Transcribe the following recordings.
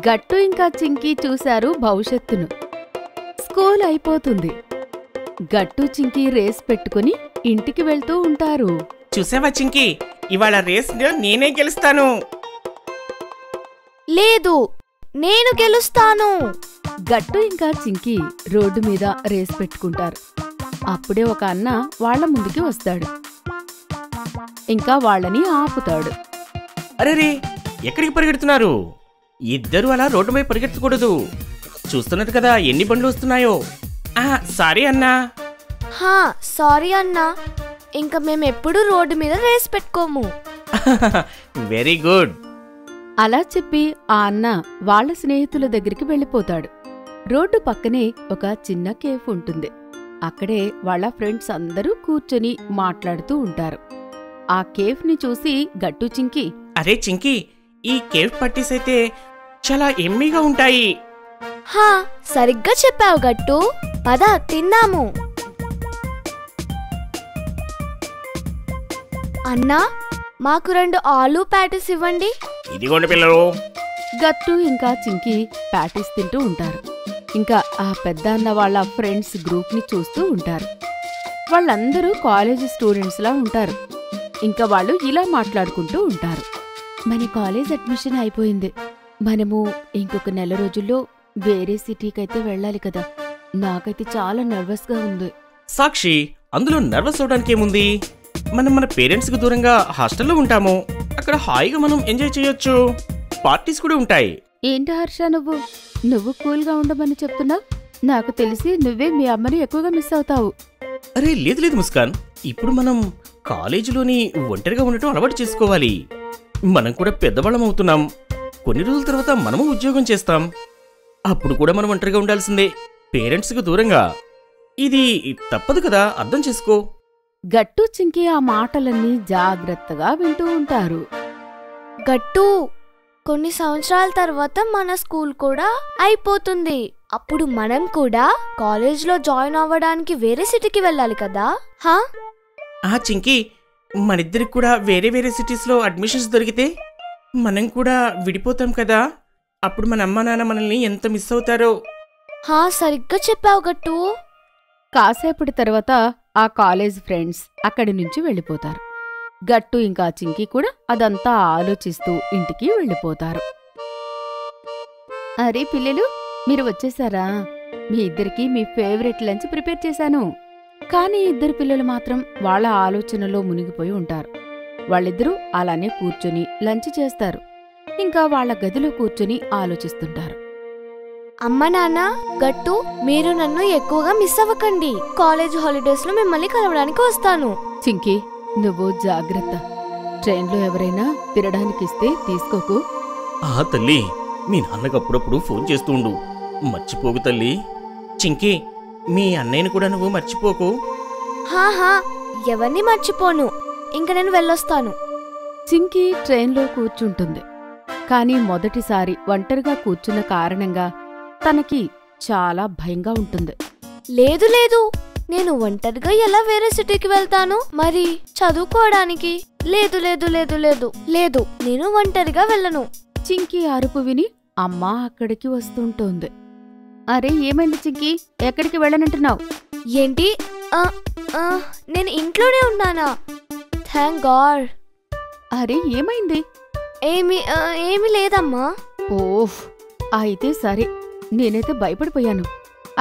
గట్టు ఇంకా చింకీ చూశారు భవిష్యత్తును. స్కూల్ అయిపోతుంది. గట్టు చింకీ రేస్ పెట్టుకుని ఇంటికి వెళ్తూ ఉంటారు. చూసావా చింకీ, ఇవాళ రేస్ నేనే గెలుస్తాను. లేదు, నేను గెలుస్తాను. గట్టు ఇంకా చింకీ రోడ్డు మీద రేస్ పెట్టుకుంటారు. అప్పుడే ఒక అన్న వాళ్ల ముందుకి వస్తాడు. ఇంకా వాళ్ళని ఆపుతాడు. అరే, ఎక్కడికి పరిగెడుతున్నారు? ఇద్దరు అలా రోడ్డుపై పరిగెత్తకూడదు. చూస్తున్నట్టు కదా ఎన్ని బండ్లు వస్తున్నాయో. సారీ అన్నా. సారీ అన్నా, ఇంకా మేమెప్పుడు రోడ్డు మీద రేస్ పెట్టుకోము. Very good. అలా చెప్పి ఆ అన్న వాళ్ళ స్నేహితుల దగ్గరికి వెళ్ళిపోతాడు. రోడ్డు పక్కనే ఒక చిన్న కేఫ్ ఉంటుంది. అక్కడే వాళ్ళ ఫ్రెండ్స్ అందరూ కూర్చొని మాట్లాడుతూ ఉంటారు. ఆ కేఫ్ ని చూసి గట్టు చింకీ, అరే చింకీ, ఈ కేఫ్ పట్టీస్ అయితే చాలా ఎమ్మీగా ఉంటాయి. సరిగ్గా చెప్పావు గట్టు, పద తిందాము. అన్నా, మాకు 2 ఆలూ ప్యాటీస్ ఇవ్వండి. ఇదిగోండి పిల్లలు. గట్టు ఇంకా చింకీ ప్యాటీస్ తింటూ ఉంటారు. ఇంకా ఆ పెద్ద అన్న వాళ్ళ ఫ్రెండ్స్ గ్రూప్ ని చూస్తూ ఉంటారు. వాళ్ళందరూ కాలేజ్ స్టూడెంట్స్ లా ఉంటారు. ఇంకా వాళ్ళు ఇలా మాట్లాడుకుంటూ ఉంటారు. మన కాలేజ్ అడ్మిషన్ అయిపోయింది. మనము ఇంకొక నెల రోజుల్లో వేరే సిటీకైతే వెళ్ళాలి కదా. నాకైతే చాలా నర్వస్ గా ఉంది. సాక్షి, అందులో నర్వస్ అవడానికి ఏముంది? మనం మన పేరెంట్స్ కు దూరంగా హాస్టల్లో ఉంటాము. అక్కడ హాయిగా మనం ఎంజాయ్ చేయొచ్చు. పార్టీస్ కూడా ఉంటాయి. ఏంటి హర్ష, నువ్వు కూల్గా ఉండమని చెప్తున్నావు? నాకు తెలిసి నువ్వే మీ అమ్మని ఎక్కువగా మిస్ అవుతావు. అరే లేదు ముస్కాన్, ఇప్పుడు మనం కాలేజీలోని ఒంటరిగా ఉండటం అలవాటు చేసుకోవాలి. మనం కూడా పెద్దవాళ్ళం అవుతున్నాం. కొన్ని రోజుల తర్వాత మనము ఉద్యోగం చేస్తాం. అప్పుడు కూడా మనం ఒంటరిగా ఉండాల్సిందే, పేరెంట్స్కు దూరంగా. ఇది తప్పదు కదా, అర్థం చేసుకో. గట్టు చింకీ ఆ మాటలన్నీ జాగ్రత్తగా వింటూ ఉంటారు. గట్టు, కొన్ని సంవత్సరాల తర్వాత మన స్కూల్ కూడా అయిపోతుంది. అప్పుడు మనం కూడా కాలేజ్లో జాయిన్ అవ్వడానికి వేరే సిటీకి వెళ్ళాలి కదా. చింకీ, మనిద్దరికి కూడా వేరే వేరే సిటీస్లో అడ్మిషన్స్ దొరికితే మనం కూడా విడిపోతాం కదా. అప్పుడు మన అమ్మ నాన్న మనల్ని ఎంత మిస్ అవుతారో. సరిగ్గా చెప్పావు గట్టు. కాసేపటి తర్వాత ఆ కాలేజ్ ఫ్రెండ్స్ అక్కడి నుంచి వెళ్ళిపోతారు. గట్టు ఇంకా చింకీ కూడా అదంతా ఆలోచిస్తూ ఇంటికి వెళ్ళిపోతారు. అరే పిల్లలు, మీరు వచ్చేసారా? మీ ఇద్దరికి మీ ఫేవరెట్ లంచ్ ప్రిపేర్ చేశాను. కానీ ఇద్దరు పిల్లలు మాత్రం వాళ్ళ ఆలోచనలో మునిగిపోయి ఉంటారు. వాళ్ళిద్దరూ అలానే కూర్చొని లంచ్ చేస్తారు. ఇంకా వాళ్ళ గదిలో కూర్చొని ఆలోచిస్తుంటారు. అమ్మ నాన్న, గట్టు, మీరు నన్ను ఎక్కువగా మిస్ అవ్వకండి. కాలేజ్ హాలిడేస్ లో మిమ్మల్ని కలవడానికి వస్తాను. చింకీ, నువ్వు జాగ్రత్త. ట్రైన్లో ఎవరైనా తినడానికిస్తే తీసుకోకు. తల్లి, మీ నాన్నకు అప్పుడప్పుడు ఫోన్ చేస్తూ ఉండు. మర్చిపోకు తల్లి. చింకీ, మీ అన్నయ్యను కూడా నువ్వు మర్చిపోకు. ఎవరిని మర్చిపోను. ఇంక నేను వెళ్ళొస్తాను. చింకీ ట్రైన్లో కూర్చుంటుంది. కాని మొదటిసారి ఒంటరిగా కూర్చున్న కారణంగా తనకి చాలా భయంగా ఉంటుంది. లేదు, నేను ఒంటరిగా ఎలా వేరే సిటీకి వెళ్తాను? మరి చదువుకోవడానికి? లేదు, నేను ఒంటరిగా వెళ్ళను. చింకీ అరుపు విని అమ్మా అక్కడికి వస్తుంటోంది. అరే ఏమైంది చింకీ, ఎక్కడికి వెళ్ళనంటున్నావు? ఏంటి? నేను ఇంట్లోనే ఉన్నానా? Thank God. అరే ఏమైంది? ఏమీ లేదమ్మా. ఓఫ్, అయితే సరే. నేనైతే భయపడిపోయాను.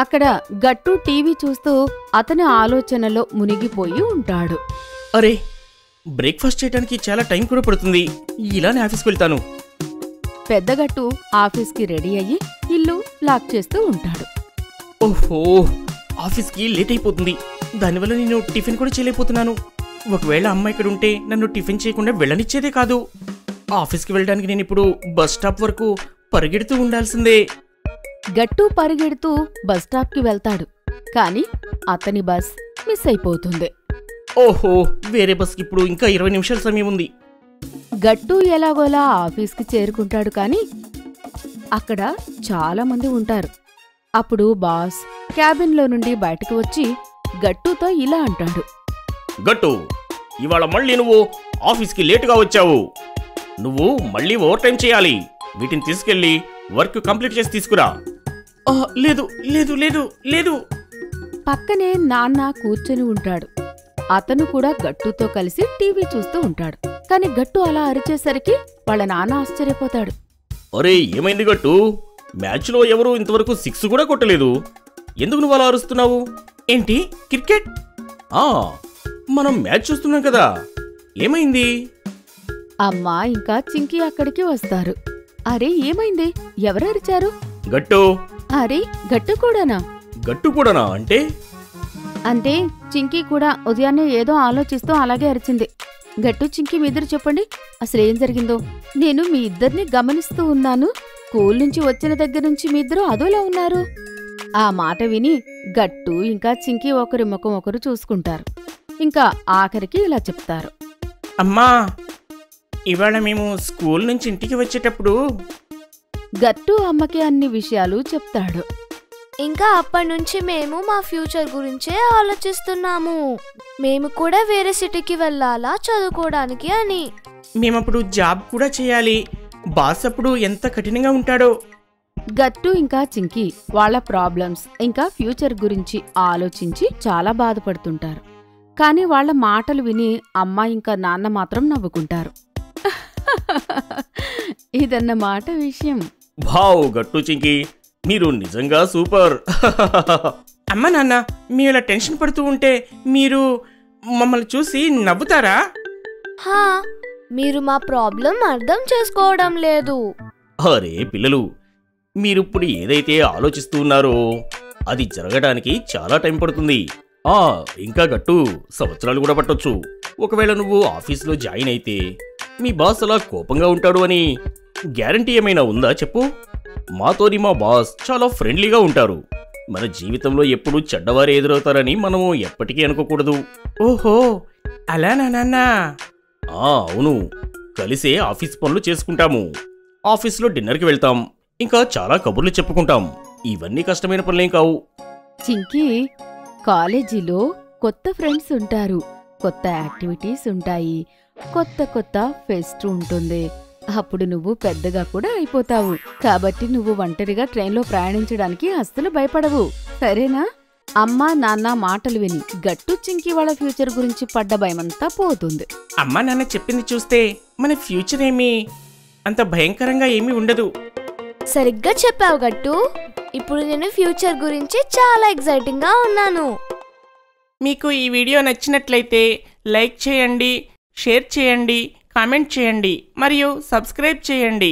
అక్కడ గట్టు టీవీ చూస్తూ అతని ఆలోచనలో మునిగిపోయి ఉంటాడు. అరే, బ్రేక్ఫాస్ట్ చేయడానికి చాలా టైం కూడా పడుతుంది. ఇలానే ఆఫీస్కి వెళ్తాను. పెద్దగట్టు ఆఫీస్కి రెడీ అయ్యి ఇల్లు లాక్ చేస్తూ ఉంటాడు. ఓహో, ఆఫీస్కి లేట్ అయిపోతుంది. దానివల్ల నేను టిఫిన్ కూడా చేయలేకపోతున్నాను. ఒకవేళ అమ్మ ఇక్కడ ఉంటే నన్ను టిఫిన్ చేయకుండా వెళ్ళనిచ్చేదే కాదు. ఆఫీస్కి వెళ్ళడానికి నేను ఇప్పుడు బస్ స్టాప్ వరకు పరిగెడుతూ ఉండాల్సిందే. గట్టు పరిగెడుతూ బస్టాప్కి వెళ్తాడు. కాని అతని బస్ మిస్ అయిపోతుంది. ఓహో, వేరే బస్కి ఇప్పుడు ఇంకా 20 నిమిషాల సమయం ఉంది. గట్టు ఎలాగోలా ఆఫీస్కి చేరుకుంటాడు. కాని అక్కడ చాలా మంది ఉంటారు. అప్పుడు బాస్ క్యాబిన్లో నుండి బయటకు వచ్చి గట్టుతో ఇలా అంటాడు. గట్టు, ఇవాళ మళ్ళీ నువ్వు ఆఫీస్కి లేటుగా వచ్చావు. నువ్వు మళ్ళీ ఓవర్ టైం చేయాలి. వీటిని తీసుకెళ్లి వర్క్ కంప్లీట్ చేసి తీసుకురా. లేదు లేదు లేదు లేదు. పక్కనే నాన్న కూర్చొని ఉంటాడు. అతను కూడా గట్టుతో కలిసి టీవీ చూస్తూ ఉంటాడు. కాని గట్టు అలా అరిచేసరికి వాళ్ళ నాన్న ఆశ్చర్యపోతాడు. అరే ఏమైంది గట్టు? మ్యాచ్లో ఎవరు ఇంతవరకు 6 కూడా కొట్టలేదు. ఎందుకు నువ్వు అలా అరుస్తున్నావు? ఏంటి క్రికెట్? మనం మ్యాచ్ చూస్తున్నాం కదా, ఏమైంది? అమ్మ ఇంకా చింకీ అక్కడికి వస్తారు. అరే ఏమైంది? ఎవరరిచారు? గట్టు. అరే గట్టు కూడానా? గట్టు కూడానా అంటే? అంటే చింకీ కూడా ఉదయాన్నే ఏదో ఆలోచిస్తూ అలాగే అరిచింది. గట్టు చింకీ మీ ఇద్దరు చెప్పండి, అసలేం జరిగిందో. నేను మీ ఇద్దరిని గమనిస్తూ ఉన్నాను. స్కూల్ నుంచి వచ్చిన దగ్గర నుంచి మీ ఇద్దరు అదోలా ఉన్నారు. ఆ మాట విని గట్టు ఇంకా చింకీ ఒకరి ముఖం ఒకరు చూసుకుంటారు. ఇంకా ఆఖరికి ఇలా చెప్తారు. అమ్మా, ఇవాళ మేము స్కూల్ నుంచి ఇంటికి వచ్చేటప్పుడు. గట్టు అమ్మకి అన్ని విషయాలు చెప్తాడు. ఇంకా అప్పటినుంచి మేము మా ఫ్యూచర్ గురించే ఆలోచిస్తున్నాము. మేము కూడా వేరే సిటీకి వెళ్ళాలా చదువుకోవడానికి అని. మేమప్పుడు జాబ్ కూడా చేయాలి. బాస్ అప్పుడు ఎంత కఠినంగా ఉంటాడో. గట్టు ఇంకా చింకీ వాళ్ళ ప్రాబ్లమ్స్ ఇంకా ఫ్యూచర్ గురించి ఆలోచించి చాలా బాధపడుతుంటారు. కాని వాళ్ల మాటలు విని అమ్మ ఇంకా నాన్న మాత్రం నవ్వుకుంటారు. ఇదన్నమాట విషయం. భావ్ గట్టు చింకీ, మీరు నిజంగా సూపర్. అమ్మ నాన్న, మీరు ఇలా టెన్షన్ పడుతూ ఉంటే మీరు మమ్మల్ని చూసి నవ్వుతారా? హా, మీరు మా ప్రాబ్లం అర్థం చేసుకోవడం లేదు. అరే పిల్లలు, మీరిప్పుడు ఏదైతే ఆలోచిస్తూ ఉన్నారో అది జరగడానికి చాలా టైం పడుతుంది. ఇంకా గట్టు, సంవత్సరాలు కూడా పట్టొచ్చు. ఒకవేళ నువ్వు ఆఫీస్లో జాయిన్ అయితే మీ బాస్ అలా కోపంగా ఉంటాడు అని గ్యారంటీ ఏమైనా ఉందా చెప్పు? మాతోని మా బాస్ చాలా ఫ్రెండ్లీగా ఉంటారు. మన జీవితంలో ఎప్పుడూ చెడ్డవారే ఎదురవుతారని మనము ఎప్పటికీ అనుకోకూడదు. ఓహో అలానా నాన్న? అవును, కలిసే ఆఫీస్ పనులు చేసుకుంటాము, ఆఫీస్లో డిన్నర్కి వెళ్తాం, ఇంకా చాలా కబుర్లు చెప్పుకుంటాం. ఇవన్నీ కష్టమైన పనులేం కావు. చింకీ, కాలేజీలో కొత్త ఫ్రెండ్స్ ఉంటారు, కొత్త యాక్టివిటీస్ ఉంటాయి, కొత్త కొత్త ఫెస్ట్ ఉంటుంది. అప్పుడు నువ్వు పెద్దగా కూడా అయిపోతావు. కాబట్టి నువ్వు ఒంటరిగా ట్రైన్లో ప్రయాణించడానికి అస్సలు భయపడవు, సరేనా? అమ్మా నాన్న మాటలు విని గట్టు చింకీ వాళ్ళ ఫ్యూచర్ గురించి పడ్డ భయమంతా పోతుంది. అమ్మా నాన్న చెప్పింది చూస్తే మన ఫ్యూచర్ ఏమీ అంత భయంకరంగా ఏమీ ఉండదు. సరిగ్గా చెప్పావు గట్టు. ఇప్పుడు నేను ఫ్యూచర్ గురించి చాలా ఎక్సైటింగ్ గా ఉన్నాను. మీకు ఈ వీడియో నచ్చినట్లయితే లైక్ చేయండి, షేర్ చేయండి, కామెంట్ చేయండి మరియు సబ్స్క్రైబ్ చేయండి.